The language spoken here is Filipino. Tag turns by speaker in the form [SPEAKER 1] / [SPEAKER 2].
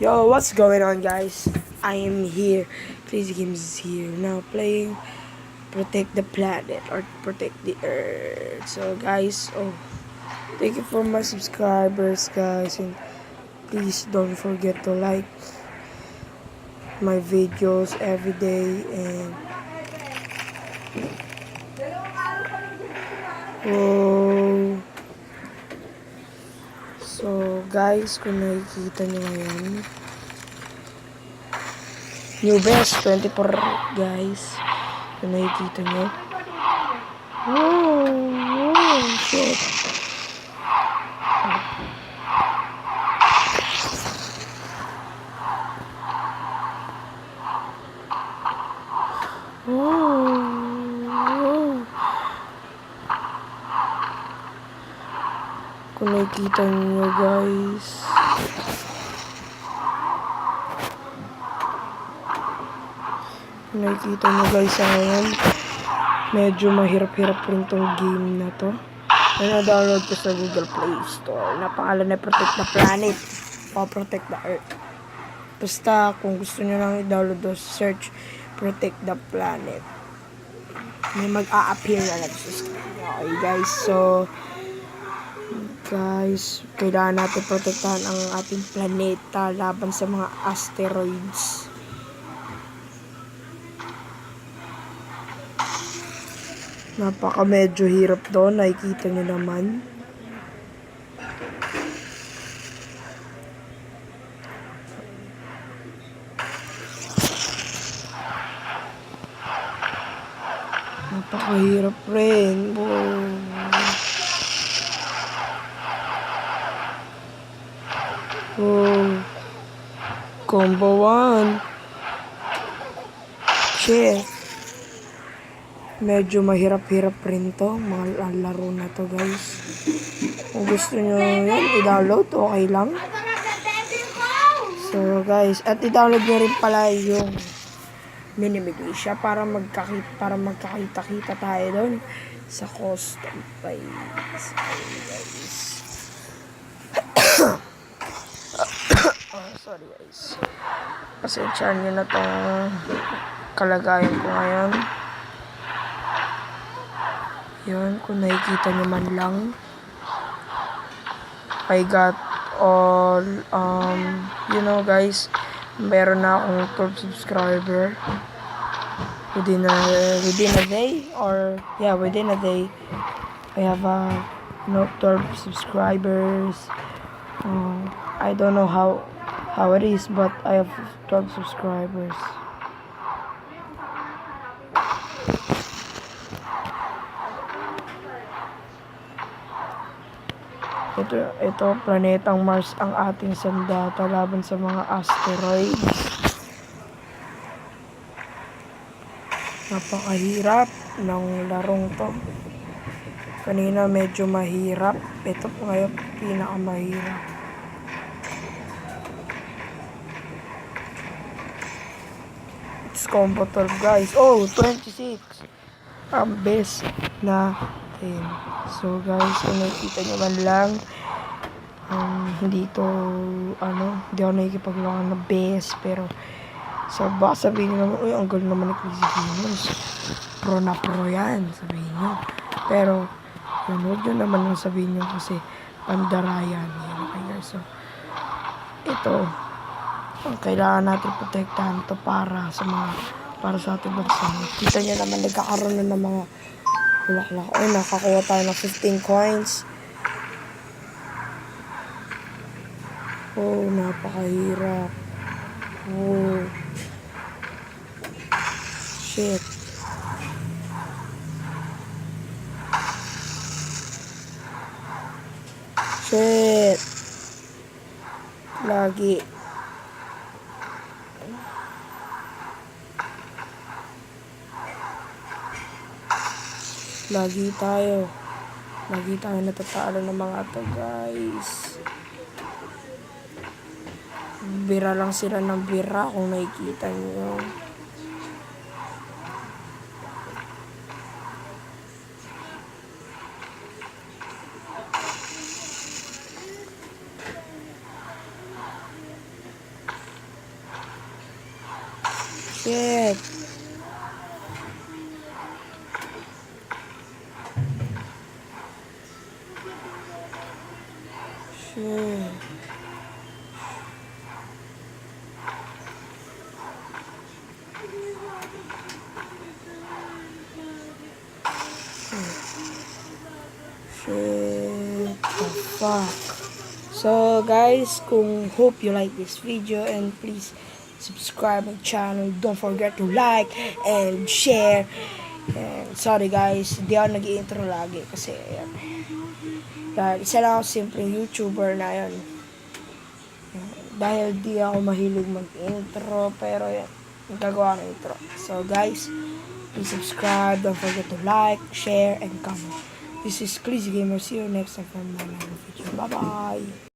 [SPEAKER 1] Yo, what's going on, guys? I am here. Crazy Games is here now playing Protect the Planet or Protect the Earth. So, guys, thank you for my subscribers, guys, and please don't forget to like my videos every day. And oh, so guys, kung nakikita nyo ngayon, New Best 24, guys. Kung nakikita nyo. Oh, shit. Oh. Kung nakikita nyo, guys. Kung nakikita nyo, guys, ngayon, medyo mahirap-hirap rin tong game na to. Na-download ko sa Google Play Store. Napangalan na Protect the Planet o Protect the Earth. Basta kung gusto nyo lang i-download o search Protect the Planet, may mag-a-appear na lang sa screen. Okay, guys. So, guys, kailangan natin protektahan ang ating planeta laban sa mga asteroids. Napaka medyo hirap doon, nakikita nyo naman. Napakahirap rin. Combo 1. Shit. Medyo mahirap-hirap rin to. Mga laro na to, guys. Kung gusto nyo yan, i-download. Okay lang. So, guys. At i-download nyo rin pala yung minimigay para magkakita-kita tayo doon sa custom price. Guys. Sorry, guys. Pasensyahan nyo na tong kalagayan ko ngayon. Yun, kung nakikita nyo man lang. I got all, you know, guys, meron na akong 12 subscriber within a day, or yeah, within a day I have 12 subscribers. I don't know how it is, but I have 12 subscribers. Ito, planetang Mars ang ating sandata laban sa mga asteroids. Napakahirap ng larong to. Kanina medyo mahirap. Ito po ngayon pinakamahirap. It's combo 12, guys. Oh, 26. Ang best na team. So, guys, kung nakikita nyo man lang, hindi ako nakikipaglawan na best, pero baka sabihin nyo naman, uy, ang galing naman ni Crazy Gamers. Pro na pro yan, sabihin nyo. Pero, yun, huwag nyo naman lang sabihin nyo kasi pandarayan. Yan, okay, guys. So, ito, kailangan natin protektahan to para sa ating bansa. Kita nyo naman, nagkakaroon na ng mga bulaklak. Ay, nakakuha tayo ng 15 coins. Oh, napakahirap. Oh. Shit. Shit. Lagi. Lagi tayo natatalo ng mga to, guys. Bira lang sila ng bira kung nakikita nyo. Shit. Shit. Shit. The fuck. So guys, kung hope you like this video and please subscribe my channel. Don't forget to like and share. And sorry guys, hindi ako nag-intro lagi kasi ayan. Dahil isa lang ako simpleng YouTuber na yun. Dahil di ako mahilig mag-intro pero yan, nagagawa ng intro. So guys, please subscribe. Don't forget to like, share, and comment. This is Clizy Gamer. See you next time for another video. Bye-bye!